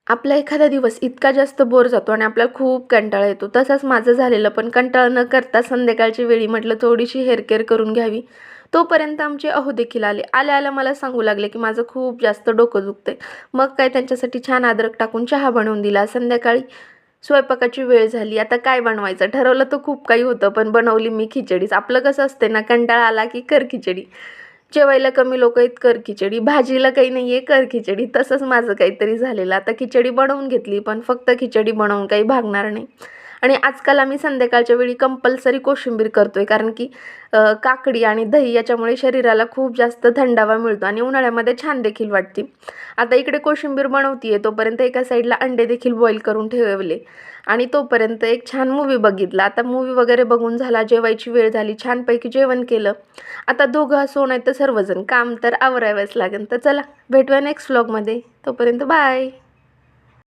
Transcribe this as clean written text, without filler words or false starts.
आपला एखादा दिवस इतका जास्त बोर जातो आणि आपल्याला खूप कंटाळा येतो. तसंच माझं झालेलं, पण कंटाळा न करता संध्याकाळच्या वेळी म्हटलं थोडीशी हेअर करून घ्यावी. तोपर्यंत आमचे अहो देखील आले. आल्या-आल्या मला सांगू लागले, की माझं खूप जास्त डोकं दुखतंय. मग काय त्यांच्यासाठी छान अद्रक टाकून चहा बनवून दिला. संध्याकाळी स्वयंपाकाची वेळ झाली. आता काय बनवायचं? ठरवलं तर खूप काही होतं, पण बनवली मी खिचडीच. आपलं कसं असते ना, कंटाळा आला की कर खिचडी. जेवायला कमी लोक आहेत, कर खिचडी. भाजीला काही नाही आहे, कर खिचडी. तसंच माझं काहीतरी झालेलं. आता खिचडी बनवून घेतली, पण फक्त खिचडी बनवून काही भागणार नाही. आणि आजकाल आम्ही संध्याकाळच्या वेळी कंपल्सरी कोशिंबीर करतोय, कारण की काकडी आणि दही याच्यामुळे शरीराला खूप जास्त थंडावा मिळतो आणि उन्हाळ्यामध्ये छान देखील वाटते. आता इकडे कोशिंबीर बनवतीये, तोपर्यंत एका साईडला अंडे देखील बॉईल करून ठेवले आणि तोपर्यंत एक छान मूव्ही बघितला. आता मूव्ही वगैरे बघून झाला, जेवायची वेळ झाली, छानपैकी जेवण केलं. आता दोघं असो नाही तर सर्वजण, काम तर आवरावंच लागेल. तर चला भेटूया नेक्स्ट व्लॉगमध्ये. तोपर्यंत बाय.